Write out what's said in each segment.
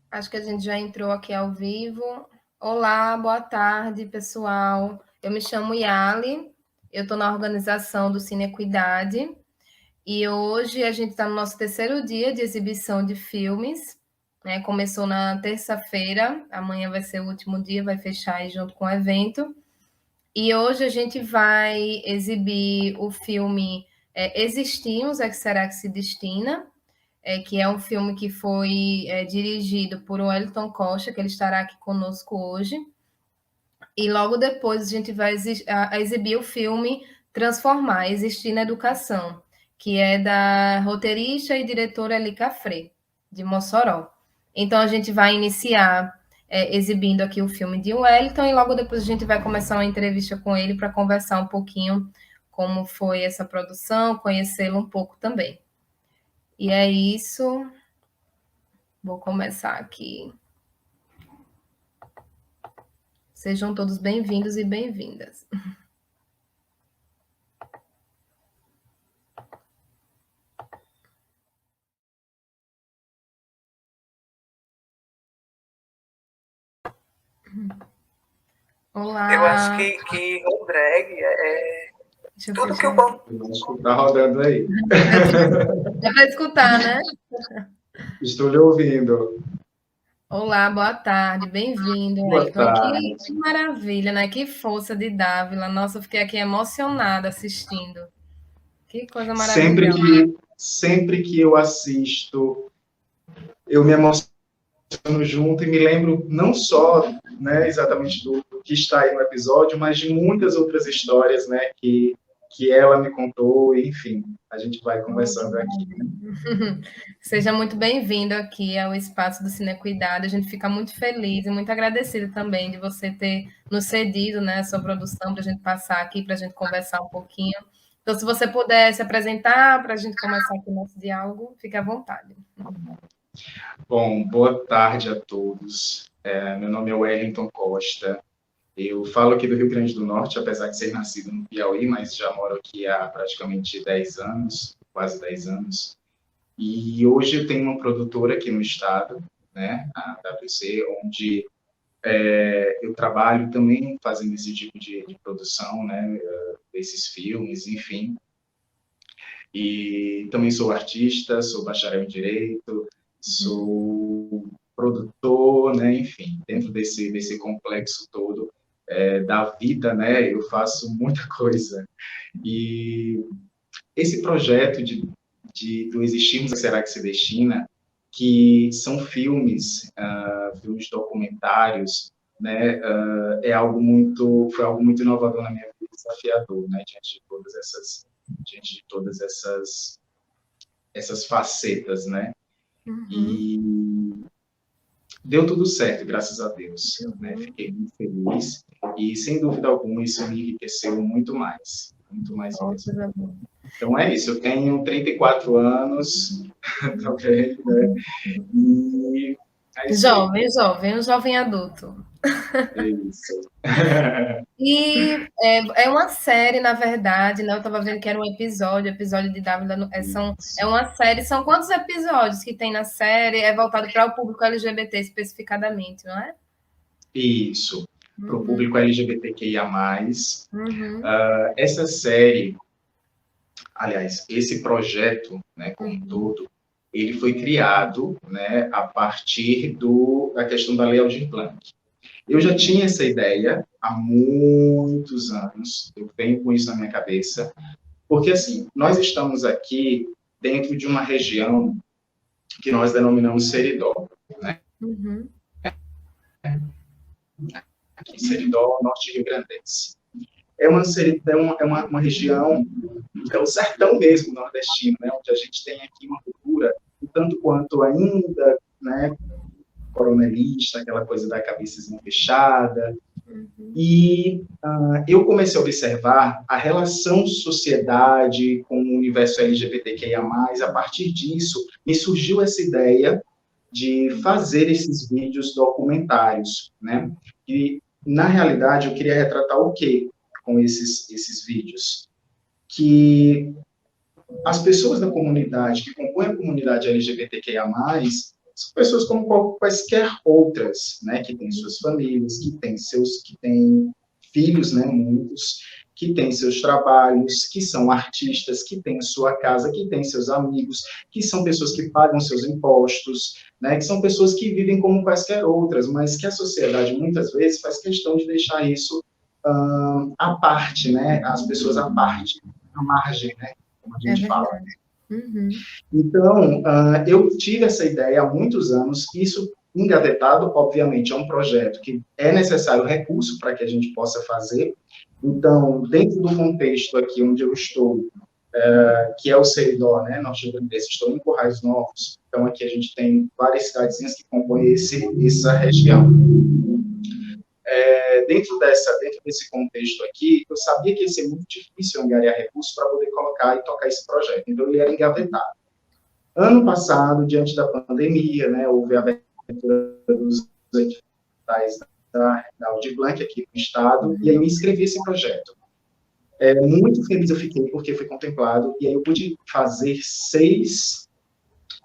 Acho que a gente já entrou aqui ao vivo. Olá, boa tarde, pessoal. Eu me chamo Yali, eu estou na organização do Cine Equidade e hoje a gente está no nosso terceiro dia de exibição de filmes, né? Começou na terça-feira, amanhã vai ser o último dia, vai fechar aí junto com o evento. E hoje a gente vai exibir o filme Existimos, é que será que se destina? Que é um filme que foi dirigido por Wellington Costa, que ele estará aqui conosco hoje. E logo depois a gente vai exibir o filme Transformar, Existir na Educação, que é da roteirista e diretora Eli Cafré, de Mossoró. Então a gente vai iniciar exibindo aqui o filme de Wellington e logo depois a gente vai começar uma entrevista com ele para conversar um pouquinho como foi essa produção, conhecê-lo um pouco também. E é isso. Vou começar aqui. Sejam todos bem-vindos e bem-vindas. Olá. Eu acho que o drag é tudo que o bom. Tá rodando aí. Dá para escutar, né? Estou lhe ouvindo. Olá, boa tarde, bem-vindo. Boa tarde. Que maravilha, né? Que força de Dávila. Nossa, eu fiquei aqui emocionada assistindo. Que coisa maravilhosa. Sempre que eu assisto, eu me emociono junto e me lembro não só, né, exatamente do que está aí no episódio, mas de muitas outras histórias, né, que ela me contou, e, enfim, a gente vai conversando aqui. Seja muito bem-vindo aqui ao espaço do Cine Cuidado. A gente fica muito feliz e muito agradecida também de você ter nos cedido, né, a sua produção para a gente passar aqui, para a gente conversar um pouquinho. Então, se você puder se apresentar para a gente começar aqui o nosso diálogo, fique à vontade. Bom, boa tarde a todos. Meu nome é Wellington Costa. Eu falo aqui do Rio Grande do Norte, apesar de ser nascido no Piauí, mas já moro aqui há praticamente 10 anos, quase 10 anos. E hoje eu tenho uma produtora aqui no estado, né, a WC, onde eu trabalho também fazendo esse tipo de produção, né, desses filmes, enfim. E também sou artista, sou bacharel em Direito, sou produtor, né, enfim, dentro desse complexo todo da vida, né, eu faço muita coisa. E esse projeto do Existimos, Será que se destina, que são filmes, filmes documentários, né, foi algo muito inovador na minha vida, desafiador, né, diante de todas essas facetas, né, e deu tudo certo, graças a Deus, né, fiquei muito feliz e, sem dúvida alguma, isso me enriqueceu muito mais mesmo. Então é isso, eu tenho 34 anos, também, né? E é isso Um jovem adulto. É isso. E é uma série, na verdade, né? Eu estava vendo que era um episódio de Dávila. É uma série, são quantos episódios que tem na série? É voltado para o público LGBT especificadamente, não é? Isso, para o público LGBTQIA+. Essa série, aliás, esse projeto, né, como um todo, ele foi criado, né, a partir da questão da Lei Aldir Blanc. Eu já tinha essa ideia há muitos anos, eu venho com isso na minha cabeça, porque, assim, nós estamos aqui dentro de uma região que nós denominamos Seridó, né? Aqui, Seridó, norte rio-grandense. É uma região, é o sertão mesmo nordestino, né? Onde a gente tem aqui uma cultura, um tanto quanto ainda, né, coronelista, aquela coisa da cabeçazinha fechada. E eu comecei a observar a relação sociedade com o universo LGBTQIA+. A partir disso, me surgiu essa ideia de fazer esses vídeos documentários, né? E, na realidade, eu queria retratar o quê com esses vídeos? Que as pessoas da comunidade, que compõem a comunidade LGBTQIA+, são pessoas como quaisquer outras, né, que têm suas famílias, que têm filhos, né, muitos, que têm seus trabalhos, que são artistas, que têm sua casa, que têm seus amigos, que são pessoas que pagam seus impostos, né, que são pessoas que vivem como quaisquer outras, mas que a sociedade muitas vezes faz questão de deixar isso à parte, né, as pessoas à parte, à margem, né, como a É gente fala. verdade. Uhum. Então, eu tive essa ideia há muitos anos, isso engavetado, obviamente, é um projeto que é necessário recurso para que a gente possa fazer. Então, dentro do contexto aqui onde eu estou, que é o Seridó, né, Norte do Nordeste, estou em Currais Novos, então aqui a gente tem várias cidadezinhas que compõem essa região. Dentro desse contexto aqui, eu sabia que ia ser muito difícil angariar recursos para poder colocar e tocar esse projeto, então ele era engavetado. Ano passado, diante da pandemia, né, houve a abertura dos editais da Aldir Blanc aqui no estado, e aí eu me inscrevi nesse projeto. Muito feliz eu fiquei, porque foi contemplado, e aí eu pude fazer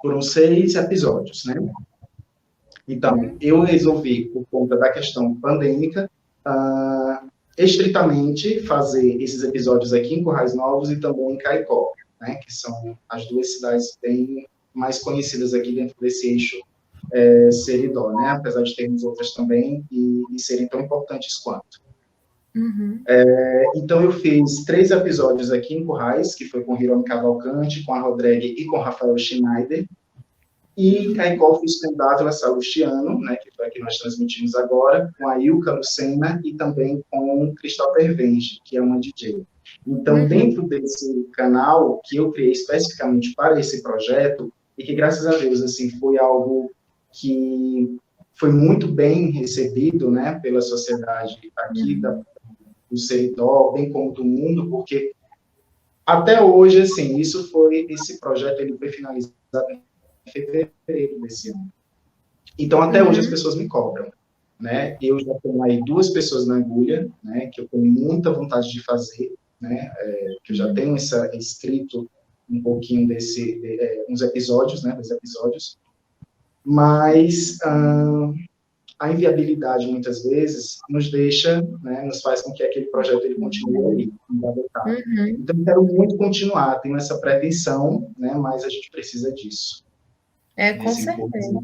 foram 6 episódios, né? Então, eu resolvi, por conta da questão pandêmica, estritamente fazer esses episódios aqui em Currais Novos e também em Caicó, né, que são as 2 cidades bem mais conhecidas aqui dentro desse eixo Seridó, né, apesar de termos outras também e serem tão importantes quanto. Uhum. Então, eu fiz 3 episódios aqui em Currais, que foi com Hiromi Cavalcante, com a Rodrigue e com o Rafael Schneider, e em Caicó fiz com Dávila Salustiano, né, que foi a que nós transmitimos agora, com a Ilka Lucena e também com Cristal Pervenge, que é uma DJ. Então, dentro desse canal que eu criei especificamente para esse projeto, e que, graças a Deus, assim, foi algo que foi muito bem recebido, né, pela sociedade aqui do Seridó, bem como do mundo, porque até hoje, assim, esse projeto ele foi finalizado em fevereiro desse ano. Então, até hoje as pessoas me cobram, né? Eu já tenho aí 2 pessoas na agulha, né, que eu tenho muita vontade de fazer, né, que eu já tenho escrito um pouquinho uns episódios, né, 2 episódios, mas a inviabilidade, muitas vezes, nos deixa, né, nos faz com que aquele projeto ele continue ali, engavetado. Então, eu quero muito continuar, tenho essa pretensão, né, mas a gente precisa disso. Com certeza.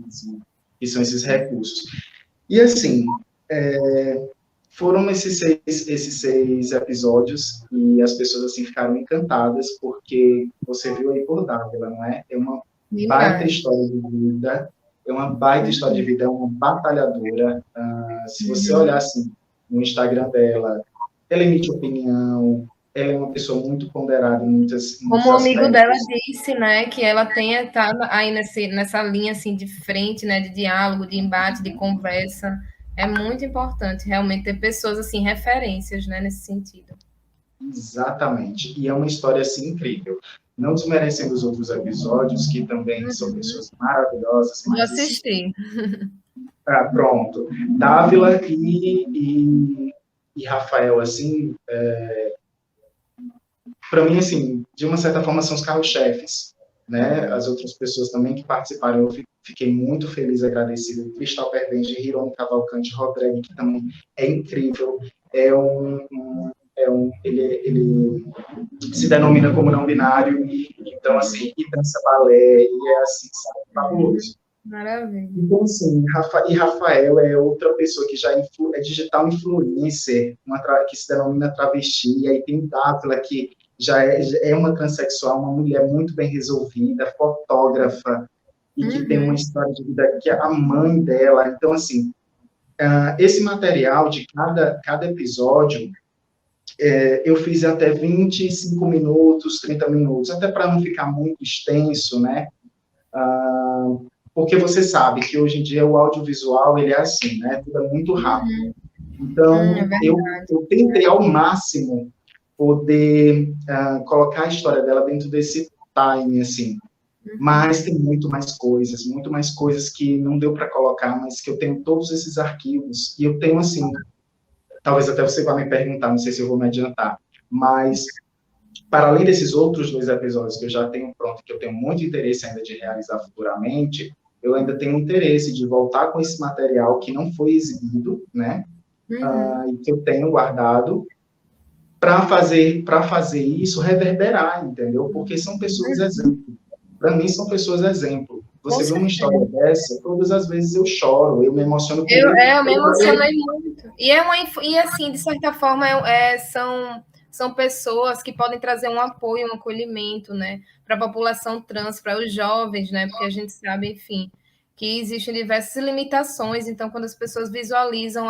Que são esses recursos. E, assim, foram esses 6 episódios e as pessoas, assim, ficaram encantadas, porque você viu aí por Dávila, não é? É uma baita história de vida, é uma batalhadora. Se você olhar, assim, no Instagram dela, ela emite opinião, ela é uma pessoa muito ponderada em muitos Como o amigo aspectos. dela disse, né, que ela tá aí nessa linha assim de frente, né, de diálogo, de embate, de conversa. É muito importante realmente ter pessoas assim, referências, né, nesse sentido. Exatamente. E é uma história assim incrível. Não desmerecendo os outros episódios, que também são pessoas maravilhosas. Eu assisti. Pronto. Dávila e Rafael, assim, para mim, assim, de uma certa forma, são os carro-chefes, né? As outras pessoas também que participaram, eu fiquei muito feliz, agradecido. Cristal Pervenge, Hiromi Cavalcante, Rodrigo, que também é incrível. Ele se denomina como não binário, então, assim, e dança balé, e é assim, sabe, fabuloso. Maravilha. Então, assim, Rafael é outra pessoa que já é digital influencer, que se denomina travesti, e aí tem Dávila, que já é uma transexual, uma mulher muito bem resolvida, fotógrafa, e que tem uma história de vida que é a mãe dela. Então, assim, esse material de cada episódio, eu fiz até 25 minutos, 30 minutos, até para não ficar muito extenso, né? Porque você sabe que hoje em dia o audiovisual, ele é assim, né? Tudo é muito rápido. Então, eu tentei ao máximo poder colocar a história dela dentro desse time, assim. Mas tem muito mais coisas que não deu para colocar, mas que eu tenho todos esses arquivos, e eu tenho, assim, talvez até você vá me perguntar, não sei se eu vou me adiantar, mas para além desses outros 2 episódios que eu já tenho pronto, que eu tenho muito interesse ainda de realizar futuramente, eu ainda tenho interesse de voltar com esse material que não foi exibido, né? E que eu tenho guardado, para fazer isso reverberar, entendeu? Porque são pessoas exemplo. Para mim, são pessoas exemplo. Você vê uma história dessa, todas as vezes eu choro, eu me emociono com eu me emocionei muito. E assim, de certa forma, são pessoas que podem trazer um apoio, um acolhimento, né, para a população trans, para os jovens, né, porque a gente sabe, enfim, que existem diversas limitações. Então, quando as pessoas visualizam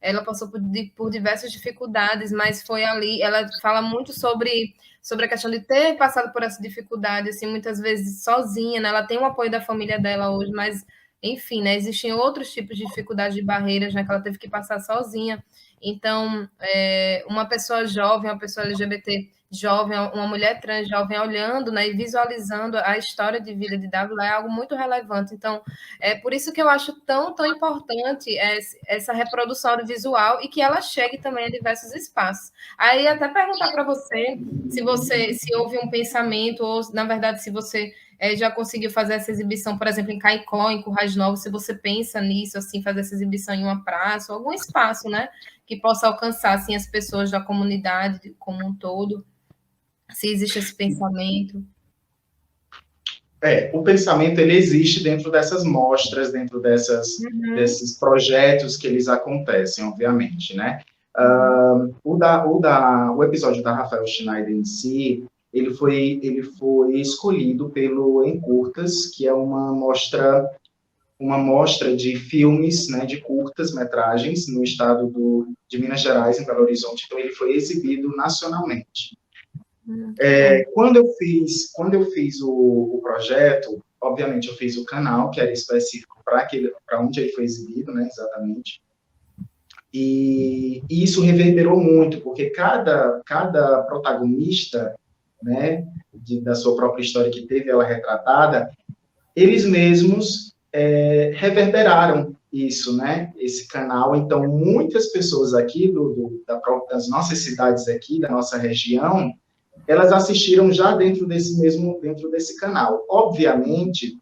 ela passou por diversas dificuldades, mas foi ali, ela fala muito sobre a questão de ter passado por essa dificuldade, assim, muitas vezes sozinha, né? Ela tem o apoio da família dela hoje, mas, enfim, né? Existem outros tipos de dificuldades e barreiras, né? Que ela teve que passar sozinha. Então, uma pessoa jovem, uma pessoa LGBT jovem, uma mulher trans jovem olhando, né, e visualizando a história de vida de Dávila é algo muito relevante. Então, é por isso que eu acho tão importante essa reprodução audiovisual e que ela chegue também a diversos espaços. Aí até perguntar para você se houve um pensamento ou, na verdade, se você já conseguiu fazer essa exibição, por exemplo, em Caicó, em Currais Novos, se você pensa nisso, assim, fazer essa exibição em uma praça, ou algum espaço, né, que possa alcançar, assim, as pessoas da comunidade como um todo, se existe esse pensamento. O pensamento, ele existe dentro dessas mostras, dentro desses projetos que eles acontecem, obviamente, né? O episódio da Rafael Schneider em si, ele foi escolhido pelo Encurtas, que é uma mostra de filmes, né, de curtas-metragens no estado de Minas Gerais, em Belo Horizonte. Então, ele foi exibido nacionalmente. Quando eu fiz o projeto, obviamente eu fiz o canal, que era específico para onde ele foi exibido, né, exatamente. E isso reverberou muito, porque cada protagonista, né, da sua própria história que teve ela retratada, eles mesmos reverberaram isso, né, esse canal. Então, muitas pessoas aqui das nossas cidades aqui, da nossa região, elas assistiram já dentro desse canal. Obviamente,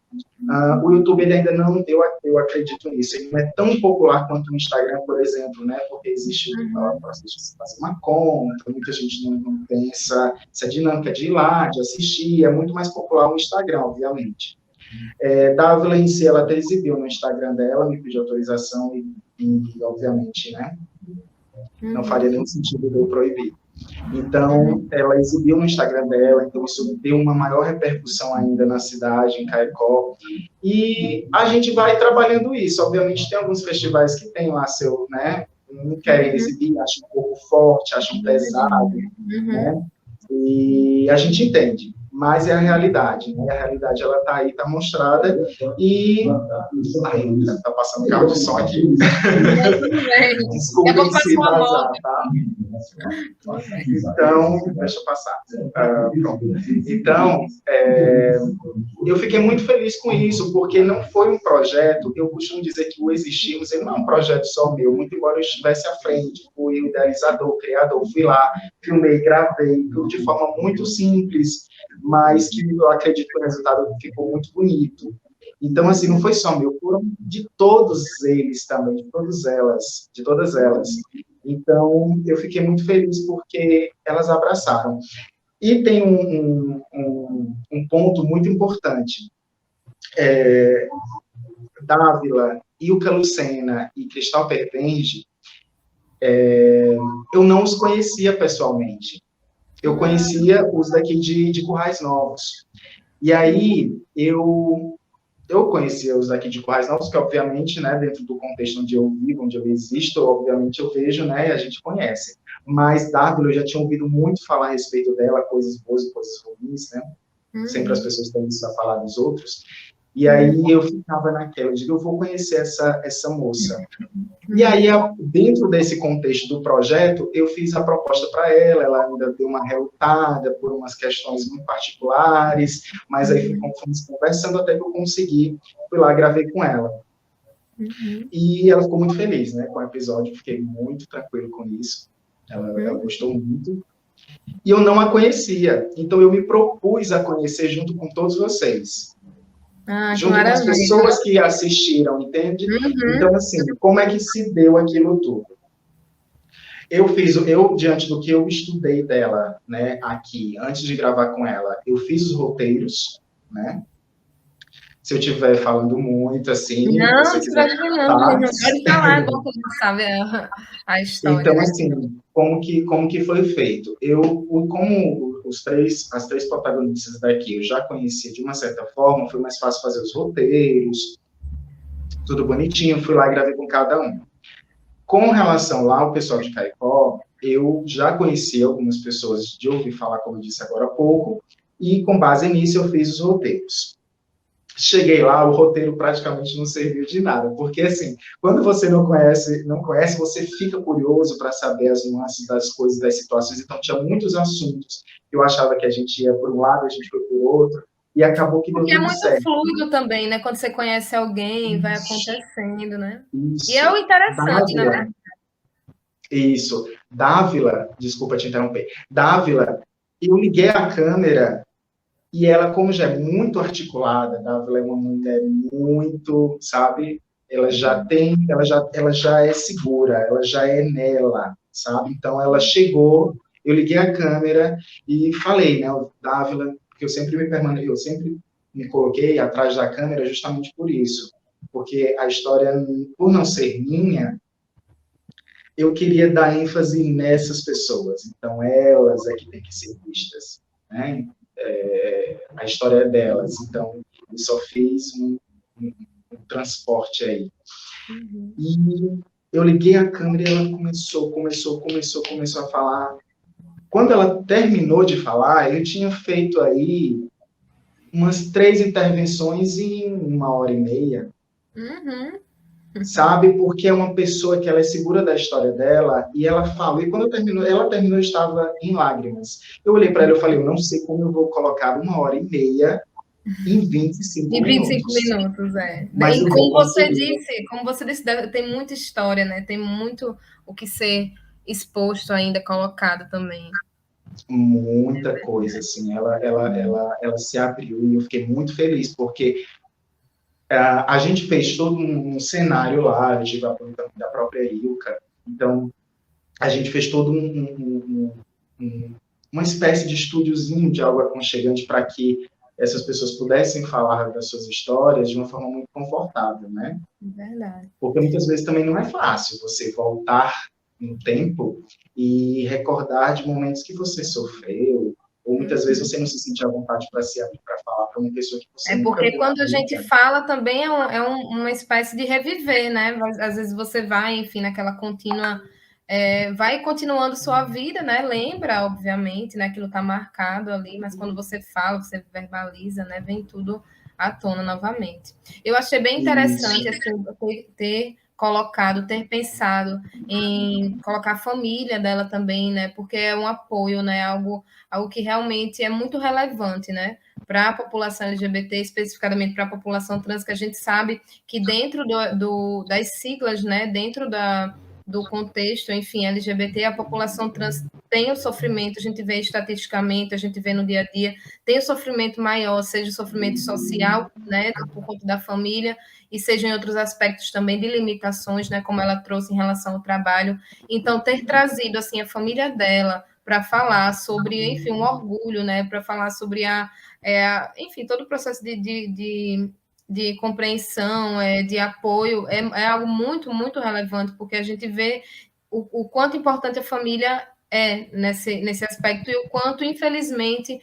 o YouTube ele ainda não, eu acredito nisso, ele não é tão popular quanto o Instagram, por exemplo, né? Porque existe o processo de se fazer uma conta, muita gente não tem essa dinâmica de ir lá, de assistir, é muito mais popular o Instagram, obviamente. Dávila em si, ela até exibiu no Instagram dela, me pediu autorização e obviamente, né? Não faria nenhum sentido eu proibir. Então, ela exibiu no Instagram dela, então isso deu uma maior repercussão ainda na cidade, em Caicó. E a gente vai trabalhando isso. Obviamente, tem alguns festivais que tem lá seu, né? Não querem exibir, acham um pouco forte, acham pesado, né? E a gente entende, mas é a realidade, né? A realidade, ela tá aí, tá mostrada, e... Ai, tá passando carro de som aqui. Desculpem se vazar, tá? Então, deixa eu passar. Pronto. Então, eu fiquei muito feliz com isso, porque não foi um projeto, eu costumo dizer que o Existimos, ele não é um projeto só meu, muito embora eu estivesse à frente, fui o idealizador, criador, fui lá, filmei, gravei, tudo de forma muito simples, mas que eu acredito que o resultado ficou muito bonito. Então, assim, não foi só meu, foram de todos eles também, de todas elas. Então, eu fiquei muito feliz porque elas abraçaram. E tem um ponto muito importante. Dávila, Ilka Lucena e Cristal Perpenge, eu não os conhecia pessoalmente. Eu conhecia os daqui de Currais Novos. E aí, eu conhecia os daqui de Currais Novos, que obviamente, né, dentro do contexto onde eu vivo, onde eu existo, obviamente eu vejo, né, e a gente conhece. Mas Dávila, eu já tinha ouvido muito falar a respeito dela, coisas boas e coisas ruins, né? Sempre as pessoas têm isso a falar dos outros. E aí eu ficava naquela, eu digo, eu vou conhecer essa moça. E aí, dentro desse contexto do projeto, eu fiz a proposta para ela ainda deu uma relutada por umas questões muito particulares, mas aí fomos conversando até que eu consegui, fui lá, gravei com ela. E ela ficou muito feliz, né, com o episódio, fiquei muito tranquilo com isso, ela gostou muito. E eu não a conhecia, então eu me propus a conhecer junto com todos vocês. Ah, que junto com as maravilha. pessoas que assistiram, entende? Uhum. Então, assim, como é que se deu aquilo tudo? Diante do que eu estudei dela, né, aqui, antes de gravar com ela, eu fiz os roteiros, né? Se eu estiver falando muito, assim, se Não, você se quiser preocupe não, cortar. pode falar, é bom que a gente sabe a história, Então, né. assim, como que foi feito? Como as três protagonistas daqui eu já conhecia de uma certa forma, foi mais fácil fazer os roteiros, tudo bonitinho, fui lá e gravei com cada um. Com relação lá ao pessoal de Caicó, eu já conheci algumas pessoas de ouvir falar, como eu disse agora há pouco, e com base nisso eu fiz os roteiros. Cheguei lá, o roteiro praticamente não serviu de nada, porque assim, quando você não conhece, você fica curioso para saber as nuances das coisas, das situações. Então tinha muitos assuntos. Eu achava que a gente ia por um lado, a gente foi por outro, e acabou que deu Porque é tudo muito certo. fluido também, né, quando você conhece alguém, vai acontecendo, né. E é o Isso. interessante, na Dávila, verdade. isso. Dávila, desculpa te interromper. Dávila, eu liguei a câmera e ela, como já é muito articulada, Dávila é uma mulher muito, sabe? Ela já é segura, ela já é nela, sabe? Então ela chegou, eu liguei a câmera e falei, né, Dávila, que eu sempre me coloquei atrás da câmera justamente por isso, porque a história, por não ser minha, eu queria dar ênfase nessas pessoas. Então elas é que têm que ser vistas, né? A história é delas. Então, eu só fiz um transporte aí. Uhum. E eu liguei a câmera e ela começou a falar. Quando ela terminou de falar, eu tinha feito aí umas 3 intervenções em 1 hora e meia, Uhum. sabe? Porque é uma pessoa que ela é segura da história dela e ela fala. E quando ela terminou, eu estava em lágrimas. Eu olhei para ela e falei, eu não sei como eu vou colocar 1 hora e meia em 25 Em 25 minutos. minutos, é. Mas E eu vou conseguir como você disse, tem muita história, né? Tem muito o que ser exposto ainda, colocado também. muita coisa, assim, ela se abriu e eu fiquei muito feliz, porque a gente fez todo um cenário lá, eu tive apoio da própria Ilka, então a gente fez todo uma espécie de estúdiozinho de algo aconchegante para que essas pessoas pudessem falar das suas histórias de uma forma muito confortável, né? Verdade. Porque muitas vezes também não é fácil você voltar no tempo e recordar de momentos que você sofreu, ou muitas vezes você não se sente à vontade para se abrir para falar para uma pessoa que É você nunca porque viu na quando a gente vida. fala também uma espécie de reviver, né? Às vezes você vai, enfim, naquela contínua, vai continuando sua vida, né? Lembra, obviamente, né? Aquilo está marcado ali, mas quando você fala, você verbaliza, né? Vem tudo à tona novamente. Eu achei bem interessante Isso, assim, ter colocado, ter pensado em colocar a família dela também, né? Porque é um apoio, né? Algo que realmente é muito relevante, né? Para a população LGBT, especificamente para a população trans, que a gente sabe que dentro das siglas, né, dentro do contexto, enfim, LGBT, a população trans tem o sofrimento, a gente vê estatisticamente, a gente vê no dia a dia, tem o sofrimento maior, seja o sofrimento social, né, por conta da família, e seja em outros aspectos também de limitações, né, como ela trouxe em relação ao trabalho. Então, ter trazido, assim, a família dela para falar sobre, enfim, um orgulho, né, para falar sobre enfim, todo o processo de compreensão, de apoio, é algo muito, muito relevante, porque a gente vê o quanto importante a família é nesse aspecto e o quanto, infelizmente,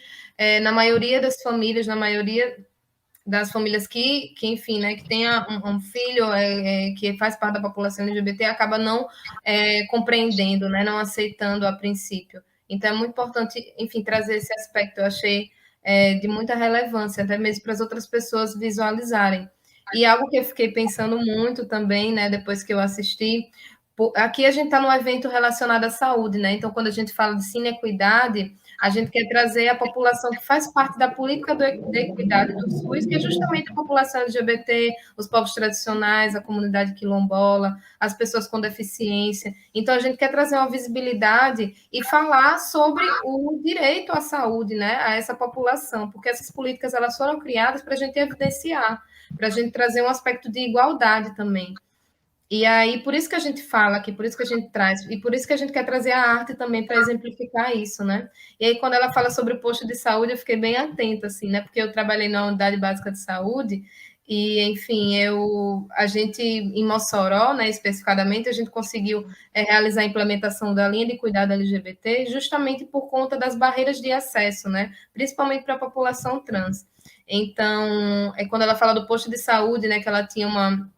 na maioria das famílias, na maioria das famílias enfim, né, que tenha um filho que faz parte da população LGBT, acaba não compreendendo, né, não aceitando a princípio. Então, é muito importante, enfim, trazer esse aspecto. Eu achei de muita relevância, até mesmo para as outras pessoas visualizarem. E algo que eu fiquei pensando muito também, né, depois que eu assisti, Aqui a gente está num evento relacionado à saúde, né? Então, quando a gente fala de cinequidade, a gente quer trazer a população que faz parte da política da equidade do SUS, que é justamente a população LGBT, os povos tradicionais, a comunidade quilombola, as pessoas com deficiência. Então, a gente quer trazer uma visibilidade e falar sobre o direito à saúde, né, a essa população, porque essas políticas elas foram criadas para a gente evidenciar, para a gente trazer um aspecto de igualdade também. E aí, por isso que a gente fala aqui, por isso que a gente traz, e por isso que a gente quer trazer a arte também para exemplificar isso, né? E aí, quando ela fala sobre o posto de saúde, eu fiquei bem atenta, assim, né? Porque eu trabalhei na unidade básica de saúde, e, enfim, a gente, em Mossoró, né, especificadamente, a gente conseguiu realizar a implementação da linha de cuidado LGBT justamente por conta das barreiras de acesso, né? Principalmente para a população trans. Então, quando ela fala do posto de saúde, né, que ela tinha uma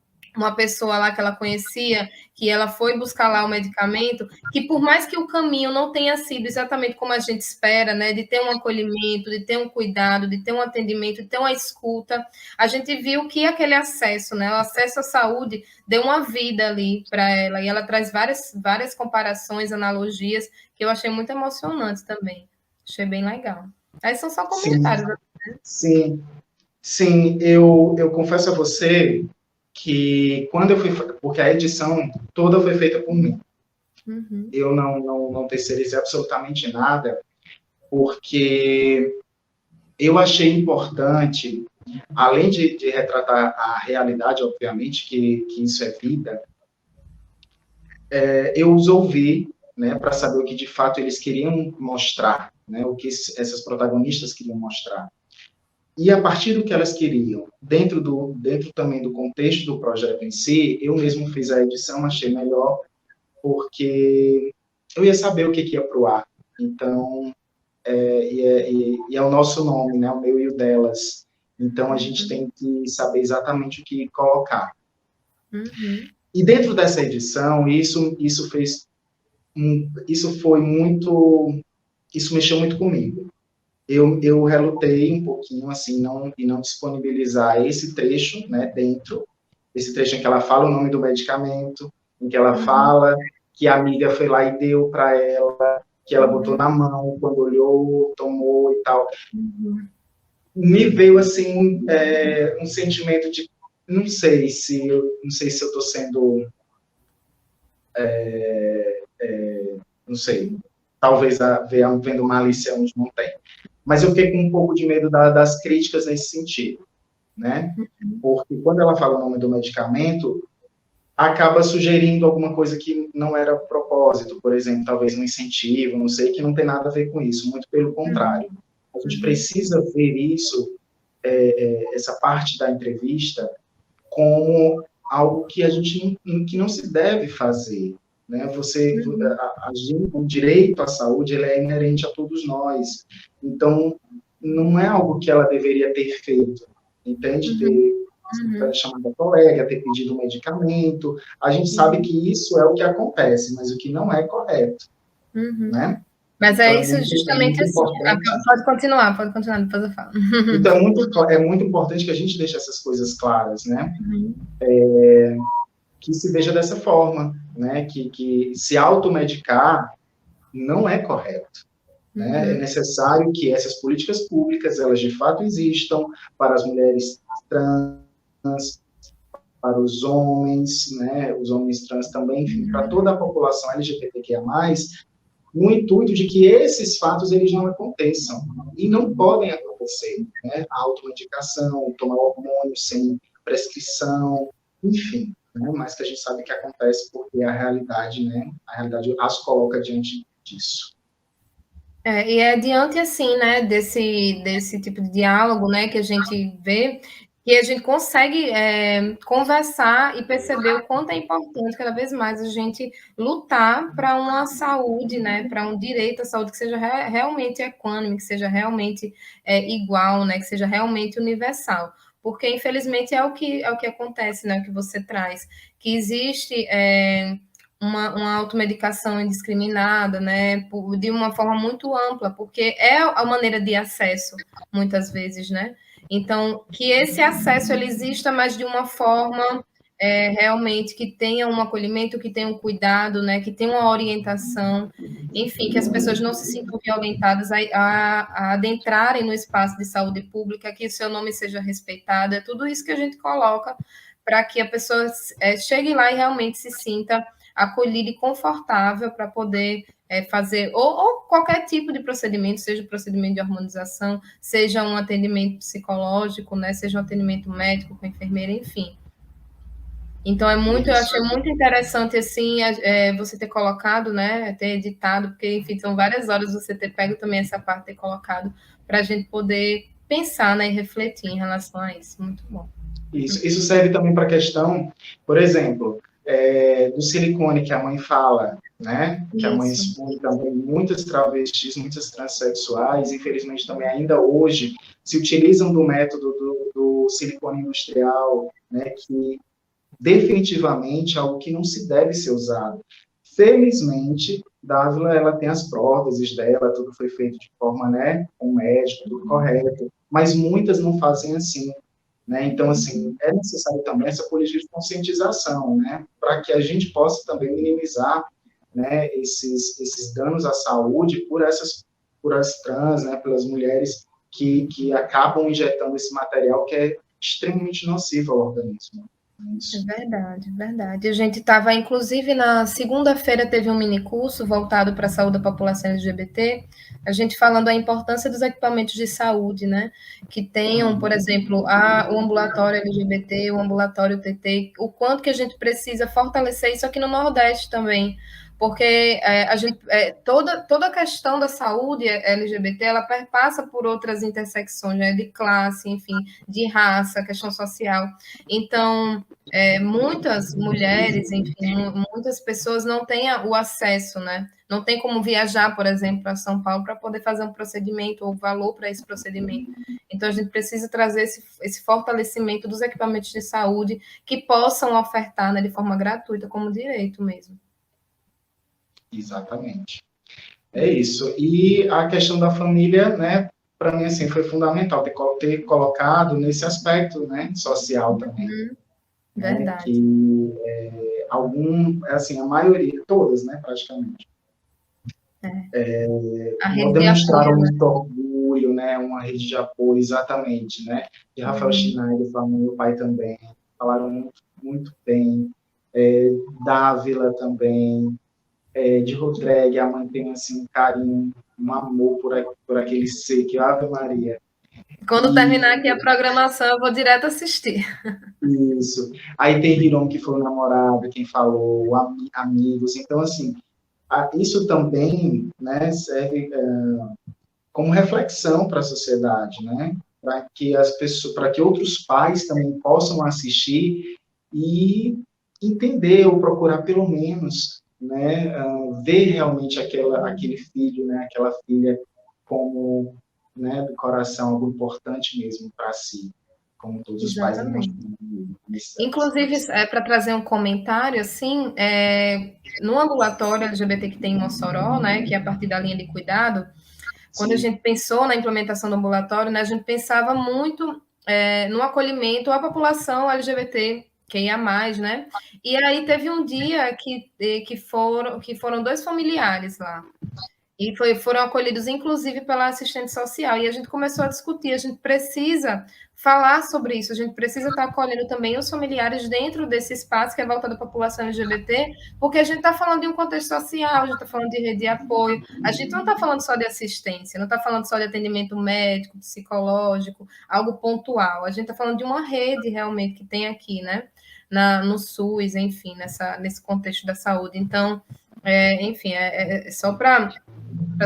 pessoa lá que ela conhecia, que ela foi buscar lá o medicamento, que por mais que o caminho não tenha sido exatamente como a gente espera, né, de ter um acolhimento, de ter um cuidado, de ter um atendimento, de ter uma escuta, a gente viu que aquele acesso, né, o acesso à saúde deu uma vida ali para ela, e ela traz várias comparações, analogias, que eu achei muito emocionante também. Achei bem legal. Aí são só comentários. Sim, sim, eu confesso a você que quando eu fui, porque a edição toda foi feita por mim. Uhum. Eu não terceirizei absolutamente nada, porque eu achei importante, além de retratar a realidade, obviamente, que isso é vida, eu os ouvi, né, para saber o que de fato eles queriam mostrar, né, o que essas protagonistas queriam mostrar. E a partir do que elas queriam, dentro também do contexto do projeto em si, eu mesmo fiz a edição, achei melhor, porque eu ia saber o que ia para o ar. Então, é o nosso nome, né? O meu e o delas. Então, a gente tem que saber exatamente o que colocar. Uhum. E dentro dessa edição, isso foi muito, isso mexeu muito comigo. Eu relutei um pouquinho, assim, em não disponibilizar esse trecho, né, dentro, esse trecho em que ela fala o nome do medicamento, em que ela fala que a amiga foi lá e deu para ela, que ela botou na mão, quando olhou, tomou e tal. Me veio, assim, um sentimento de, não sei se eu estou sendo, não sei, talvez vendo malícia onde não tem. Mas eu fiquei com um pouco de medo das críticas nesse sentido, né? Porque quando ela fala o nome do medicamento, acaba sugerindo alguma coisa que não era propósito, por exemplo, talvez um incentivo, não sei, que não tem nada a ver com isso, muito pelo contrário. A gente precisa ver isso, essa parte da entrevista, como algo que que não se deve fazer, né? O direito à saúde, ele é inerente a todos nós. Então, não é algo que ela deveria ter feito, entende? Ter chamado a colega, ter pedido um medicamento. A gente sabe que isso é o que acontece, mas o que não é correto, né? Mas então, é isso justamente assim. Pode continuar, depois eu falo. Então, é muito importante que a gente deixe essas coisas claras, né? Que se veja dessa forma, né? Que se automedicar não é correto. Né? É necessário que essas políticas públicas, elas de fato existam para as mulheres trans, para os homens, né? Os homens trans também, enfim, para toda a população LGBTQIA+, no intuito de que esses fatos eles não aconteçam. E não podem acontecer. Né? A automedicação, tomar hormônio sem prescrição, enfim. Né? Mas que a gente sabe que acontece porque a realidade, né? A realidade as coloca diante disso. E é diante, assim, né, desse tipo de diálogo, né, que a gente vê, que a gente consegue conversar e perceber o quanto é importante cada vez mais a gente lutar para uma saúde, né, para um direito à saúde que seja realmente equânime, que seja realmente igual, né, que seja realmente universal. Porque, infelizmente, é o que acontece, né, o que você traz, que existe uma automedicação indiscriminada, né, de uma forma muito ampla, porque é a maneira de acesso, muitas vezes, né? Então, que esse acesso ele exista, mas de uma forma realmente que tenha um acolhimento, que tenha um cuidado, né, que tenha uma orientação, enfim, que as pessoas não se sintam violentadas a adentrarem no espaço de saúde pública, que o seu nome seja respeitado, é tudo isso que a gente coloca para que a pessoa chegue lá e realmente se sinta acolhida e confortável para poder fazer ou qualquer tipo de procedimento, seja procedimento de hormonização, seja um atendimento psicológico, né, seja um atendimento médico com enfermeira, enfim. Então eu achei muito interessante assim você ter colocado, né, ter editado, porque enfim são várias horas você ter pego também essa parte ter colocado para a gente poder pensar, né, e refletir em relação a isso. Muito bom. Isso serve também para a questão, por exemplo, do silicone que a mãe fala, né? Que a mãe expõe também muitas travestis, muitas transexuais, infelizmente também ainda hoje se utilizam do método do silicone industrial, né? Que definitivamente é algo que não se deve ser usado. Felizmente, Dávila, ela tem as próteses dela, tudo foi feito de forma, né, com médico, tudo correto, mas muitas não fazem assim, né? Então, assim, é necessário também essa política de conscientização, né, para que a gente possa também minimizar, né, esses danos à saúde por as trans, né, pelas mulheres que acabam injetando esse material que é extremamente nocivo ao organismo. É verdade, verdade. A gente estava, inclusive, na segunda-feira teve um mini curso voltado para a saúde da população LGBT, a gente falando a importância dos equipamentos de saúde, né? Que tenham, por exemplo, o ambulatório LGBT, o ambulatório TT, o quanto que a gente precisa fortalecer isso aqui no Nordeste também, porque toda a questão da saúde LGBT, ela perpassa por outras intersecções, né? De classe, enfim, de raça, questão social. Então, muitas mulheres, enfim, muitas pessoas não têm o acesso, né? Não tem como viajar, por exemplo, para São Paulo para poder fazer um procedimento ou valor para esse procedimento. Então, a gente precisa trazer esse fortalecimento dos equipamentos de saúde que possam ofertar, né, de forma gratuita, como direito mesmo. Exatamente. É isso. E a questão da família, né, para mim, assim, foi fundamental ter colocado nesse aspecto, né, social também. Verdade. Né, assim, a maioria, todas, né, praticamente, demonstraram muito orgulho, né, uma rede de apoio, exatamente, né, de Rafael Schneider, falando meu pai também, falaram muito, muito bem, Dávila também, de Rodrigue, a mãe tem, assim, um carinho, um amor por aquele ser que Ave Maria. Quando terminar aqui a programação, eu vou direto assistir. Isso. Aí tem Hirom, que foi o namorado, quem falou, amigos. Então, assim, isso também, né, serve como reflexão para a sociedade, né? Para que as pessoas, para que outros pais também possam assistir e entender ou procurar pelo menos, né, ver realmente aquele filho, né, aquela filha como, né, do coração, algo importante mesmo para si, como todos os pais demonstram. Inclusive, para trazer um comentário, assim, no ambulatório LGBT que tem em Mossoró, né, que é a partir da linha de cuidado, quando a gente pensou na implementação do ambulatório, né, a gente pensava muito no acolhimento à população LGBT, que ia mais, né? E aí teve um dia que foram dois familiares lá. E foram acolhidos, inclusive, pela assistente social. E a gente começou a discutir, a gente precisa falar sobre isso, a gente precisa estar acolhendo também os familiares dentro desse espaço que é voltado à população LGBT, porque a gente está falando de um contexto social, a gente está falando de rede de apoio, a gente não está falando só de assistência, não está falando só de atendimento médico, psicológico, algo pontual, a gente está falando de uma rede realmente que tem aqui, né? No SUS, enfim, nesse contexto da saúde. Então, enfim, só para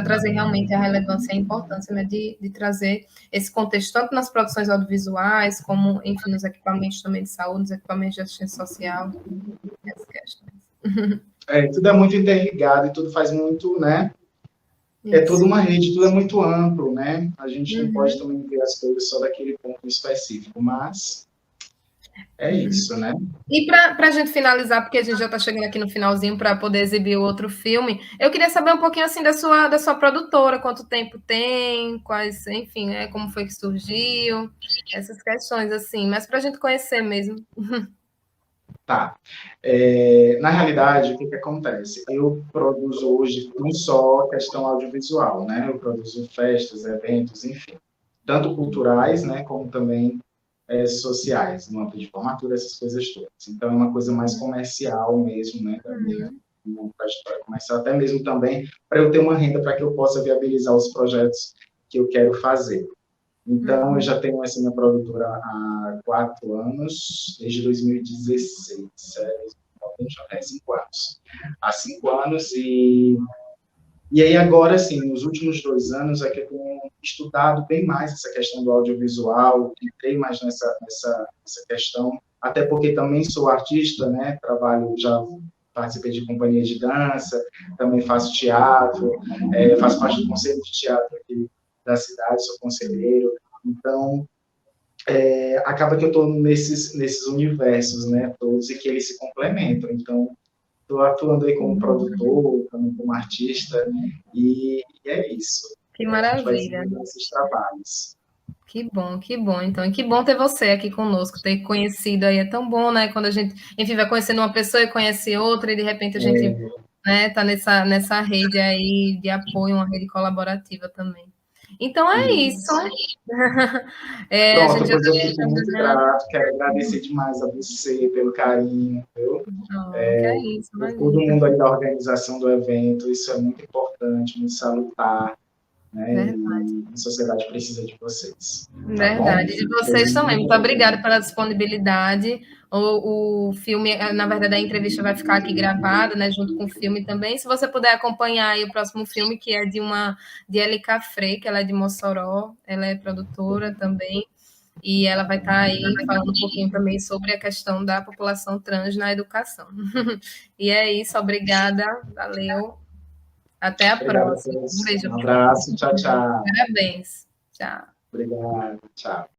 trazer realmente a relevância e a importância, né, de trazer esse contexto tanto nas produções audiovisuais, como, enfim, nos equipamentos também de saúde, nos equipamentos de assistência social, essas questões. Tudo é muito interligado e tudo faz muito, né? É toda uma rede, tudo é muito amplo, né? A gente não pode também ver as coisas só daquele ponto específico, mas é isso, né? E para a gente finalizar, porque a gente já está chegando aqui no finalzinho para poder exibir o outro filme, eu queria saber um pouquinho assim da sua produtora, quanto tempo tem, quais, enfim, né, como foi que surgiu, essas questões assim, mas para a gente conhecer mesmo. Tá. Na realidade, o que acontece? Eu produzo hoje não só questão audiovisual, né? Eu produzo festas, eventos, enfim, tanto culturais, né, como também sociais, no âmbito de formatura, essas coisas todas. Então, é uma coisa mais comercial mesmo, né, da minha trajetória comercial, até mesmo também para eu ter uma renda para que eu possa viabilizar os projetos que eu quero fazer. Então, eu já tenho essa minha produtora há 4 anos, desde 2016, já faz 5 anos. Há 5 anos e aí agora, assim, nos últimos 2 anos é que eu tenho estudado bem mais essa questão do audiovisual, entrei mais nessa questão, até porque também sou artista, né? Trabalho, já participei de companhia de dança, também faço teatro, faço parte do conselho de teatro aqui da cidade, sou conselheiro, então acaba que eu estou nesses universos, né, todos, e que eles se complementam, então estou atuando aí como produtor, também como artista, e é isso. Que A gente vai maravilha. desenvolver esses trabalhos. Que bom, então. E que bom ter você aqui conosco, ter conhecido aí. É tão bom, né? Quando a gente, enfim, vai conhecendo uma pessoa e conhece outra, e de repente a gente, né, tá nessa rede aí de apoio, uma rede colaborativa também. Então é isso. A Pronto, gente já pois está eu fico muito terminando. grato, quero agradecer demais a você pelo carinho, viu? Oh, que é isso, Por todo imagina. mundo aí da organização do evento, isso é muito importante, muito salutar, né? Verdade. E a sociedade precisa de vocês, tá bom? Verdade. E de vocês também. Muito obrigada pela disponibilidade. O filme, na verdade, a entrevista vai ficar aqui gravada, né, junto com o filme também. Se você puder acompanhar aí o próximo filme, que é de Elica Frei, que ela é de Mossoró, ela é produtora também, e ela vai estar aí falando um pouquinho também sobre a questão da população trans na educação. E é isso, obrigada, valeu. Até a Obrigado a próxima. Um todos. beijo Um forte. abraço, tchau, tchau. Parabéns. Tchau. Obrigado, tchau.